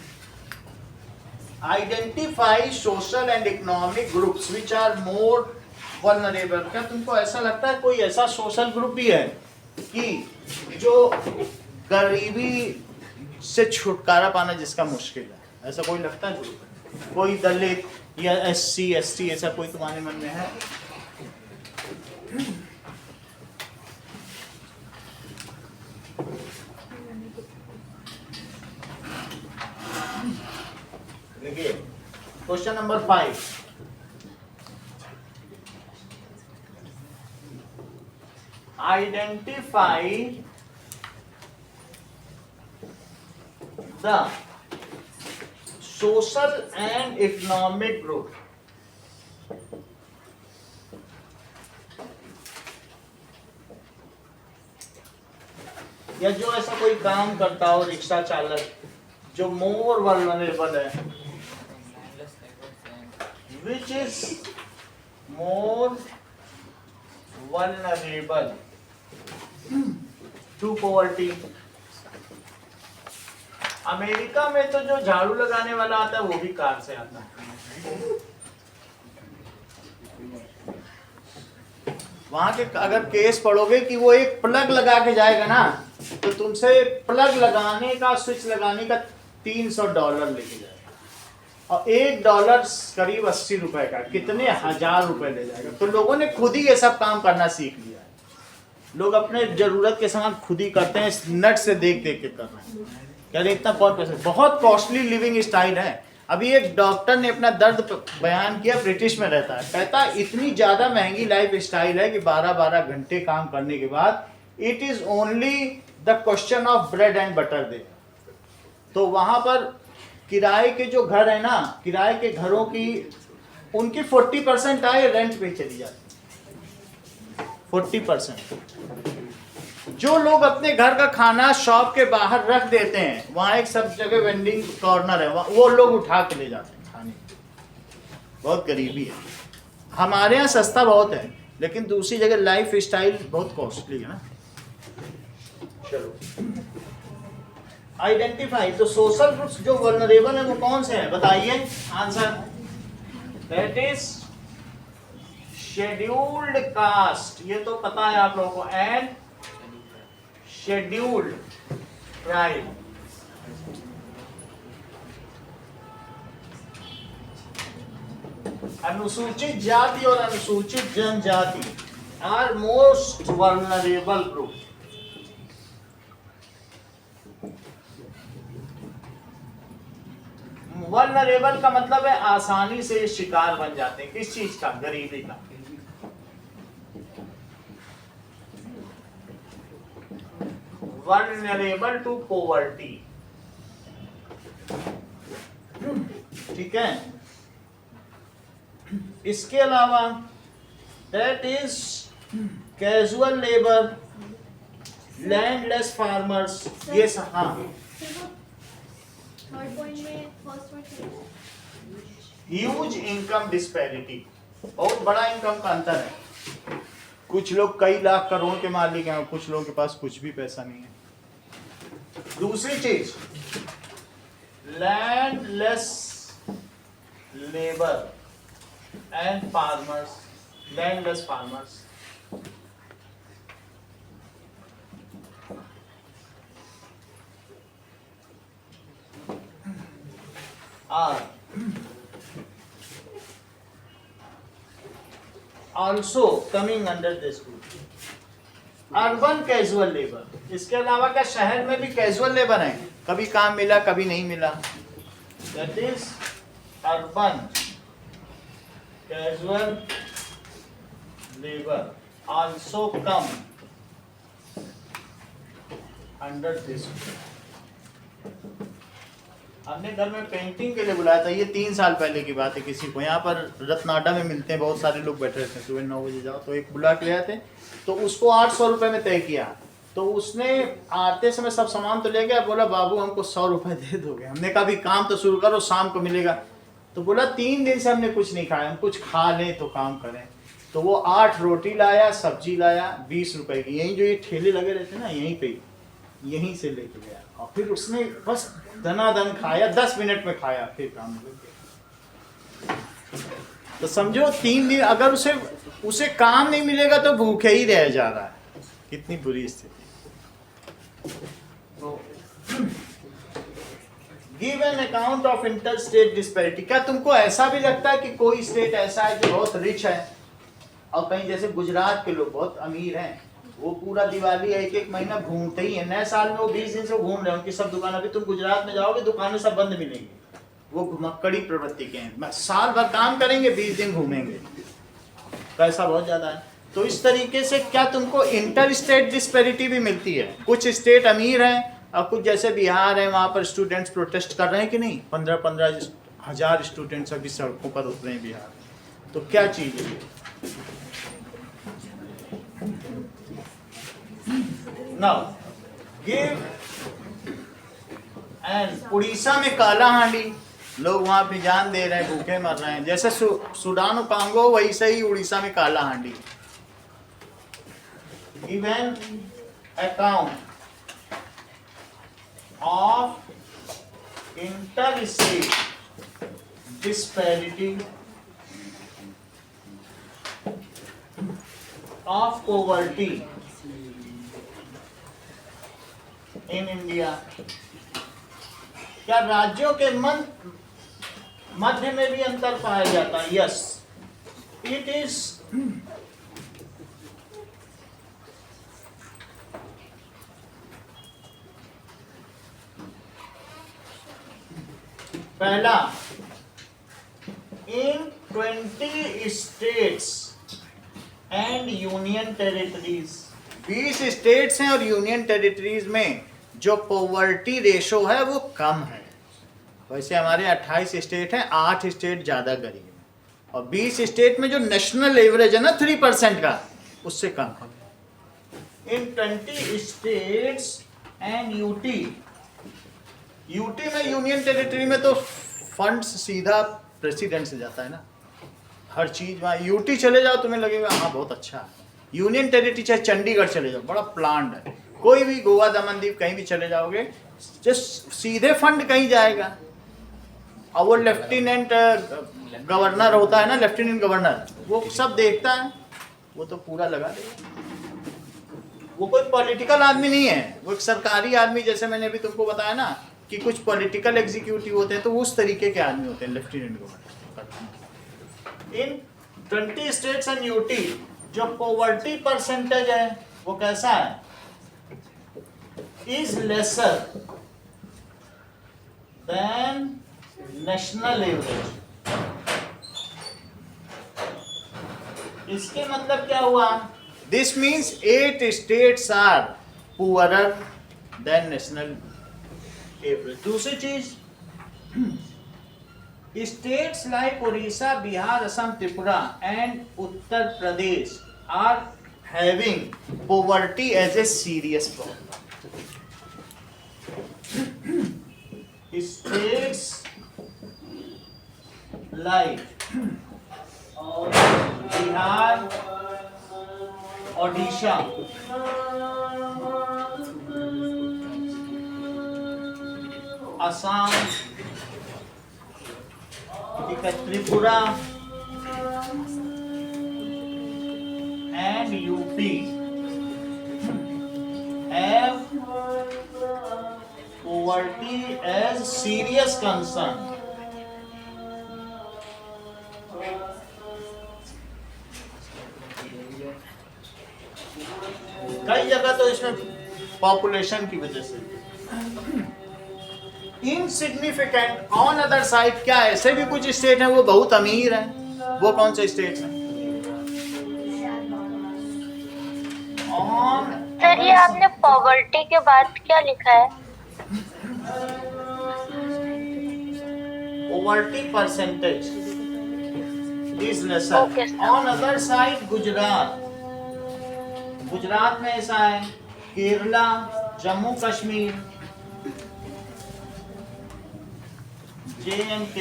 Identify social and economic groups which are more vulnerable. क्या तुमको ऐसा लगता है कोई ऐसा सोशल ग्रुप भी है कि जो गरीबी से छुटकारा पाना जिसका मुश्किल है? ऐसा कोई लगता है ग्रुप? कोई दलित या SC ST ऐसा कोई तुम्हारे मन में है? देखिए question number 5, identify the social and economic group. या जो ऐसा कोई काम करता हो, रिक्शा चालक, जो मोर वल्नरेबल है, which is more vulnerable to poverty। America में तो जो झाड़ू लगाने वाला आता है वो भी कार से आता है। वहां के अगर केस पढ़ोगे कि वो एक प्लग लगा के जाएगा ना, तो तुमसे प्लग लगाने का, स्विच लगाने का $300 लेके जाएगा, और $1 करीब 80 रुपए का, कितने 1000 रुपए ले जाएगा। तो लोगों ने खुद ही ये सब काम करना सीख लिया है। लोग अपने जरूरत के सामान खुद ही करते हैं, नेट से देख देख के कर रहे हैं। कह रहे इतना कौन पैसे, बहुत कॉस्टली लिविंग स्टाइल है। अभी एक डॉक्टर ने अपना दर्द बयान किया, ब्रिटिश में रहता है, कहता इतनी ज्यादा महंगी लाइफ स्टाइल है कि 12-12 घंटे काम करने के बाद it is only the question of bread and butter दे। तो वहां पर किराए के जो घर है ना, किराए के घरों की उनकी 40% आय रेंट पे चली जाती है। 40%। जो लोग अपने घर का खाना शॉप के बाहर रख देते हैं, वहां एक सब जगह वेंडिंग कॉर्नर है, वो लोग उठा के ले जाते हैं खाने। बहुत गरीबी है। हमारे यहाँ सस्ता बहुत है, लेकिन दूसरी जगह लाइफ स्टाइल बहुत कॉस्टली है ना। चलो आइडेंटिफाई तो सोशल ग्रुप्स जो वल्नरेबल है वो कौन से हैं बताइए answer. That is scheduled caste, ये तो पता है आप लोगों को, एंड शेड्यूल्ड ट्राइब। अनुसूचित जाति और अनुसूचित जनजाति are most vulnerable group. Vulnerable का मतलब है आसानी से शिकार बन जाते हैं। किस चीज का? गरीबी का। Vulnerable to poverty. ठीक है। इसके अलावा that is casual labour, landless farmers, ये सब। हाँ,
थर्ड पॉइंट में first point
huge income disparity, बहुत बड़ा इनकम का अंतर है। कुछ लोग कई लाख करोड़ के मालिक हैं, कुछ लोगों के पास कुछ भी पैसा नहीं है। दूसरी चीज landless labour and farmers, landless farmers. also coming under this group। Urban casual labour, इसके अलावा क्या शहर में भी कैजुअल लेबर है? कभी काम मिला कभी नहीं मिला। that is urban casual labor also come under this. हमने घर में पेंटिंग के लिए बुलाया था, ये 3 साल पहले की बात है। किसी को यहाँ पर रत्नाडा में मिलते हैं, बहुत सारे लोग बैठे रहते हैं, सुबह 9 बजे जाओ, तो एक बुला के ले आए थे, तो उसको 800 रुपये में तय किया। तो उसने आते समय सब सामान तो ले गया, बोला बाबू हमको 100 रुपये दे दोगे। हमने कहा भी काम तो शुरू करो, शाम को मिलेगा। तो बोला 3 दिन से हमने कुछ नहीं खाया, हम कुछ खा लें तो काम करें। तो वो 8 रोटी लाया, सब्जी लाया 20 रुपए की, यहीं जो ये ठेले लगे रहते ना यहीं पे, यहीं से लेके गया, और फिर उसने बस दनादन खाया, 10 मिनट में खाया, फिर काम लग गया। तो समझो 3 दिन अगर उसे काम नहीं मिलेगा तो भूखे ही रह जा रहा है, कितनी बुरी स्थिति। तो give an account of inter state disparity. क्या तुमको ऐसा भी लगता है कि कोई स्टेट ऐसा है जो बहुत रिच है और कहीं जैसे गुजरात के लोग बहुत अमीर हैं, वो पूरा दिवाली 1-1 महीना घूमते ही है, नए साल में वो 20 दिन से घूम रहे हैं, उनकी सब दुकान, अभी तुम गुजरात में जाओगे दुकानें सब बंद मिलेंगी, वो घुमक्कड़ी प्रवृत्ति के हैं, साल भर काम करेंगे 20 दिन घूमेंगे, पैसा बहुत ज्यादा है। तो इस तरीके से क्या तुमको इंटर स्टेट डिस्पैरिटी भी मिलती है? कुछ स्टेट अमीर हैं और कुछ जैसे बिहार है, वहाँ पर स्टूडेंट्स प्रोटेस्ट कर रहे हैं कि नहीं, 15-15 हज़ार स्टूडेंट्स अभी सड़कों पर उतरे हैं बिहार। तो क्या चीज़ है नाउ गिव एंड उड़ीसा में काला हांडी, लोग वहां पे जान दे रहे हैं, भूखे मर रहे हैं, जैसे सूडान और कांगो वैसे ही उड़ीसा में काला हांडी। Give an account of inter state disparity of poverty in India. क्या राज्यों के मध्य में भी अंतर पाया जाता है? यस, इट इज पहला, इन 20 states and union territories, 20 states हैं और यूनियन टेरिटरीज में जो पॉवर्टी रेशो है वो कम है। वैसे हमारे 28 स्टेट हैं, 8 स्टेट ज़्यादा गरीब हैं, और 20 स्टेट में जो नेशनल एवरेज है ना 3% का, उससे कम है। इन 20 स्टेट्स एंड यूटी में, यूनियन टेरिटरी में तो फंड्स सीधा प्रेसिडेंट से जाता है ना, हर चीज़ वहाँ। यूटी चले जाओ तुम्हें लगेगा हाँ बहुत अच्छा है। यूनियन टेरिटरी चाहे चंडीगढ़ चले जाओ, बड़ा प्लान्ड है, कोई भी गोवा दमन दीव कहीं भी चले जाओगे, जस्ट सीधे फंड कहीं जाएगा। और वो लेफ्टिनेंट गवर्नर होता है ना, लेफ्टिनेंट गवर्नर, वो सब देखता है, वो तो पूरा लगा देगा। वो कोई पॉलिटिकल आदमी नहीं है, वो एक सरकारी आदमी, जैसे मैंने अभी तुमको बताया ना कि कुछ पॉलिटिकल एग्जीक्यूटिव होते हैं, तो उस तरीके के आदमी होते हैं lieutenant governor. In 20 states and UT जो पॉवर्टी परसेंटेज है वो कैसा है? Is lesser than national average. इसके मतलब क्या हुआ? This means 8 states are poorer than national average. दूसरी चीज, states like Orissa, Bihar, Assam, Tripura and Uttar Pradesh are having poverty as a serious problem. States like Bihar, Odisha, Assam, Tripura and UP have poverty as serious concern. कई जगह तो इसमें population की वजह से insignificant on other side, क्या ऐसे भी कुछ स्टेट हैं वो बहुत अमीर हैं? वो कौन से स्टेट हैं? ऑन
सर ये आपने पॉवर्टी के बाद क्या लिखा है?
poverty percentage is lesser.
Okay, sir.
On other side Gujarat, Gujarat में ऐसा है, केरला, जम्मू कश्मीर, JNK,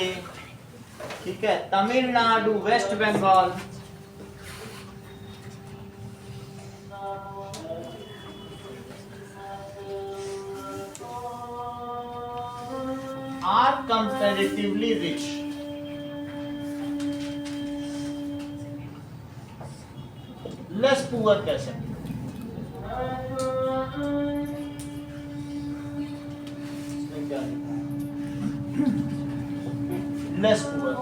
ठीक है, Tamil Nadu, West Bengal, are comparatively rich. Less poor कैसे? इसमें क्या लिखा है? Less poor.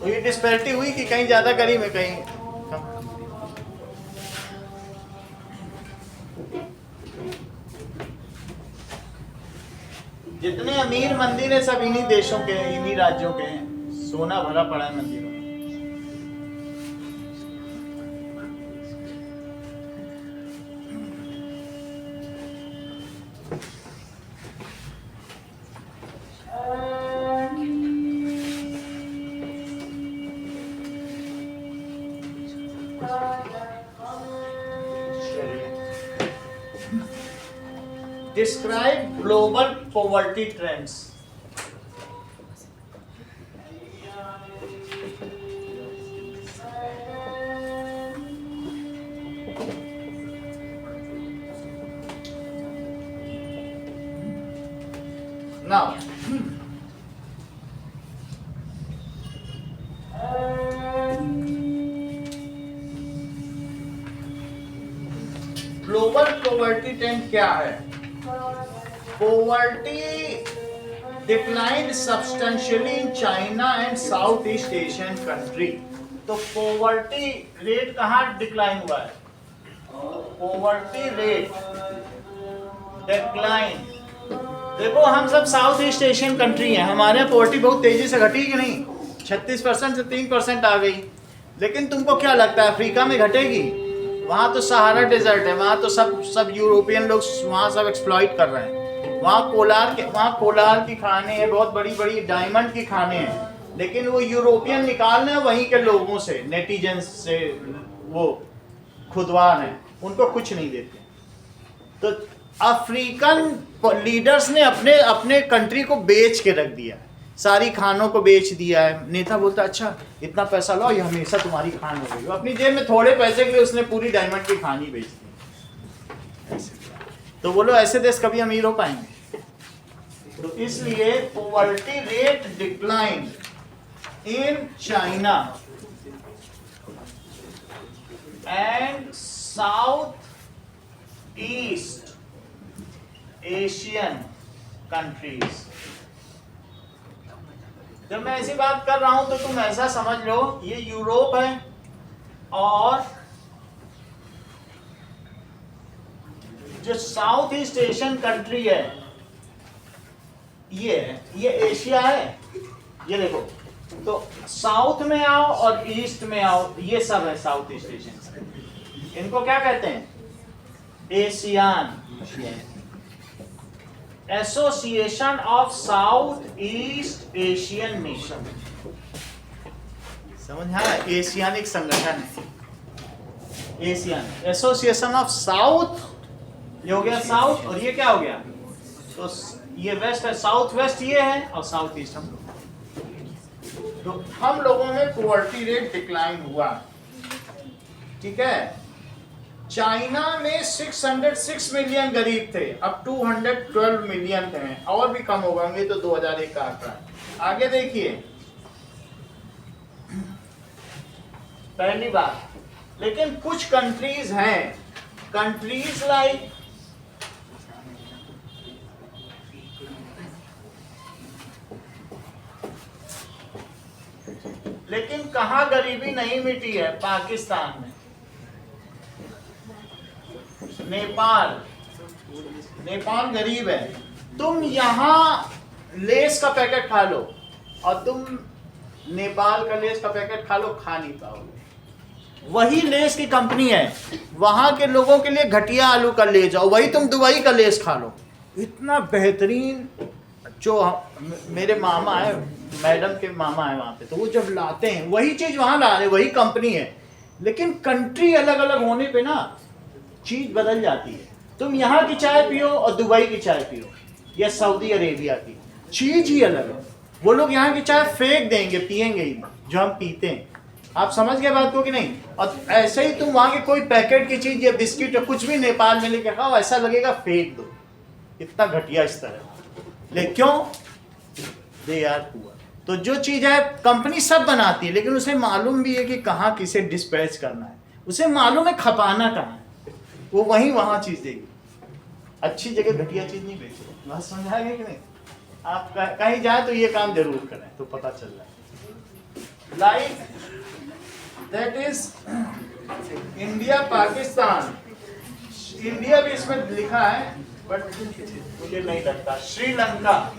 तो ये डिस्पैरिटी हुई कि कहीं ज्यादा करीब है, कहीं कम? जितने अमीर मंदिर है सब इन्हीं देशों के, इन्हीं राज्यों के हैं। सोना भरा पड़ा है मंदिरों में। Describe global poverty trends. Now, global poverty trend क्या है? Poverty declined substantially in China and Southeast Asian country. तो poverty rate कहाँ डिक्लाइन हुआ है? Poverty rate decline. देखो हम सब साउथ ईस्ट एशियन कंट्री हैं, हमारे यहाँ पॉवर्टी बहुत तेजी से घटी कि नहीं? 36% से 3% आ गई। लेकिन तुमको क्या लगता है अफ्रीका में घटेगी? वहाँ तो सहारा डेजर्ट है, वहाँ तो सब यूरोपियन लोग वहाँ सब एक्सप्लॉइट कर रहे हैं। वहाँ कोलार की खाने हैं, बहुत बड़ी बड़ी डायमंड की खाने हैं, लेकिन वो यूरोपियन निकालने हैं वहीं के लोगों से, नेटिजन्स से, वो खुदवार हैं, उनको कुछ नहीं देते। तो अफ्रीकन लीडर्स ने अपने कंट्री को बेच के रख दिया, सारी खानों को बेच दिया है। नेता बोलता अच्छा इतना पैसा लो, ये हमेशा तुम्हारी खान हो गई। अपनी जेब में थोड़े पैसे के लिए उसने पूरी डायमंड की खान ही बेच दी। तो बोलो ऐसे देश कभी अमीर हो पाएंगे? तो इसलिए poverty rate decline in China and south East Asian countries. जब मैं ऐसी बात कर रहा हूं तो तुम ऐसा समझ लो ये यूरोप है और जो साउथ ईस्ट एशियन कंट्री है ये एशिया है। ये देखो, तो साउथ में आओ और ईस्ट में आओ, ये सब है साउथ ईस्ट एशियन। इनको क्या कहते हैं? ASEAN, association of South East Asian nation. समझ आया? एशियानिक संगठन है एशियन, एसोसिएशन ऑफ साउथ। ये हो गया साउथ और ये क्या हो गया? तो ये वेस्ट है, साउथ वेस्ट ये है और साउथ ईस्ट हम लोग। तो हम लोगों में पॉवर्टी रेट डिक्लाइन हुआ, ठीक है। चाइना में 606 मिलियन गरीब थे, अब 212 मिलियन थे, और भी कम हो गए तो 2001 का आंकड़ा है। आगे देखिए, पहली बात, लेकिन कुछ कंट्रीज हैं, कंट्रीज लाइक लेकिन कहां गरीबी नहीं मिटी है? पाकिस्तान में, नेपाल गरीब है, तुम यहाँ लेस का पैकेट खा लो और तुम नेपाल का लेस का पैकेट खा लो, खा नहीं पाओगे। वही लेस की कंपनी है, वहां के लोगों के लिए घटिया आलू का ले जाओ, वही तुम दुबई का लेस खा लो, इतना बेहतरीन। जो मेरे मामा है, मैडम के मामा है वहां पे, तो वो जब लाते हैं वही चीज वहां ला रहे, वही कंपनी है, लेकिन कंट्री अलग अलग होने पे ना चीज बदल जाती है। तुम यहाँ की चाय पियो और दुबई की चाय पियो या सऊदी अरेबिया की, चीज ही अलग है। वो लोग यहाँ की चाय फेंक देंगे, पियेंगे ही जो हम पीते हैं। आप समझ गए बात को कि नहीं? और ऐसे ही तुम वहां के कोई पैकेट की चीज या बिस्किट या कुछ भी नेपाल में लेके खाओ, ऐसा लगेगा फेंक दो, इतना घटिया स्तर है। लेकिन क्यों? They are poor. तो जो चीज है कंपनी सब बनाती है, लेकिन उसे मालूम भी है कि कहाँ किसे डिस्पैच करना है, उसे मालूम है खपाना कहाँ है, वो वहीं वहां चीज देगी। अच्छी जगह घटिया चीज नहीं बेचेगी। बात समझ आ गई कि नहीं? आप कहीं जाए तो ये काम जरूर करें, तो पता चल रहा है। Like that is India Pakistan, India भी इसमें लिखा है बट मुझे नहीं लगता। श्रीलंका,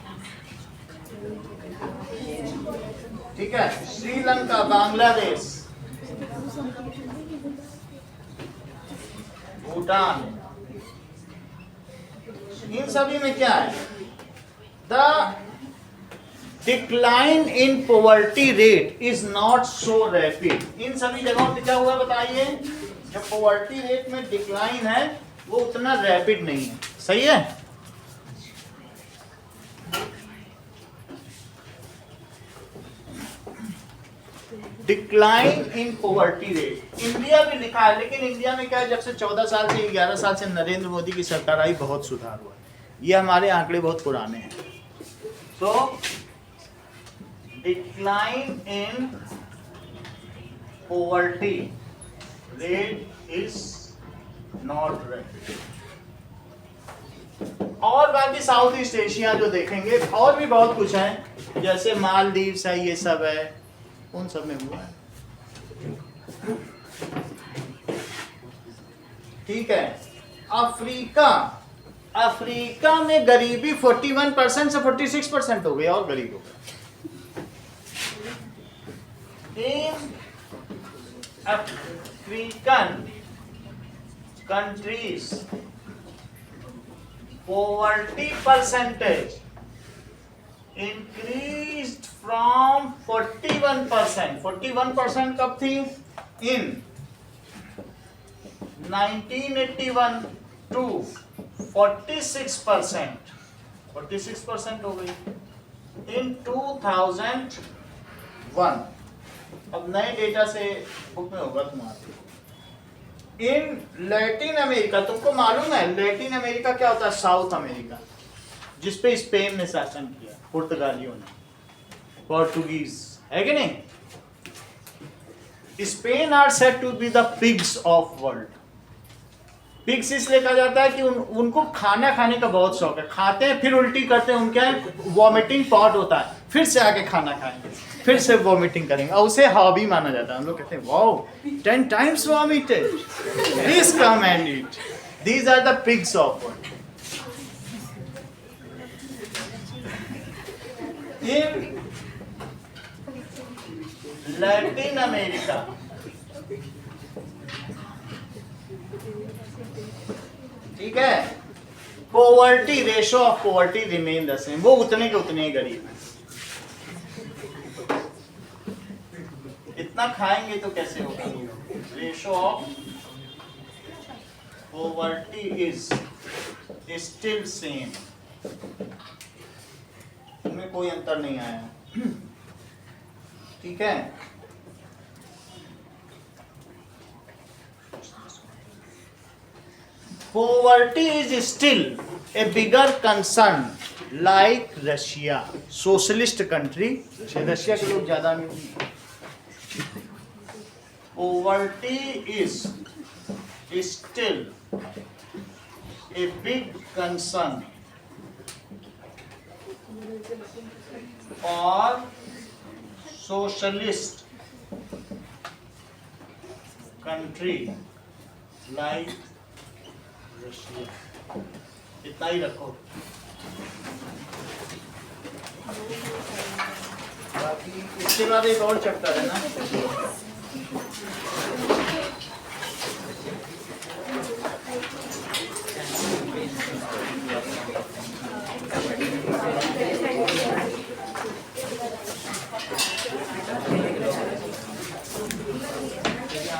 ठीक है, श्रीलंका, बांग्लादेश, भूटान, इन सभी में क्या है? The decline in poverty rate is not so rapid. इन सभी जगहों पे क्या हुआ बताइए? जो पॉवर्टी रेट में डिक्लाइन है वो उतना रैपिड नहीं है। सही है? Decline in poverty rate, India भी लिखा है, लेकिन इंडिया में क्या है, जब से 14 साल से 11 साल से नरेंद्र मोदी की सरकार आई, बहुत सुधार हुआ। ये हमारे आंकड़े बहुत पुराने हैं। तो decline in poverty rate is not rapid. और बाकी साउथ ईस्ट एशिया जो देखेंगे, और भी बहुत कुछ है, जैसे मालदीव्स है, ये सब है, उन सब में हुआ है। ठीक है। अफ्रीका, अफ्रीका में गरीबी 41% से 46% हो गई, और गरीब हो गए। In African countries poverty percentage increased from 41%, 41% कब थी? in 1981 to 46%, 46% हो गई in 2001। अब नए डेटा से बुक में होगा तुम्हारे। इन लैटिन अमेरिका, तुमको मालूम है लैटिन अमेरिका क्या होता है? साउथ अमेरिका, जिसपे स्पेन ने शासन किया, पुर्तगालियों ने, पोर्टुगीज, है कि नहीं? Spain are said to be the pigs of world. Pigs इसलिए कहा जाता है कि उनको खाना खाने का बहुत शौक है, खाते हैं फिर उल्टी करते हैं, उनके वॉमिटिंग पॉट होता है, फिर से आके खाना खाएंगे, फिर से वॉमिटिंग करेंगे, और उसे हॉबी माना जाता है। हम लोग कहते हैं wow 10 times vomited, please come and eat. These are the pigs of world. In Latin America, ठीक है, poverty ratio of poverty remain the same, वो उतने के उतने ही गरीब हैं। इतना खाएंगे तो कैसे होगा? Ratio of poverty is still same, उनमें कोई अंतर नहीं आया। ठीक है। Poverty is still a bigger concern like Russia, socialist country, Russia के लोग ज्यादा नहीं। Poverty is still a big concern for socialist country like Russia. इतना ही रखो। इसके बाद एक और चैप्टर है ना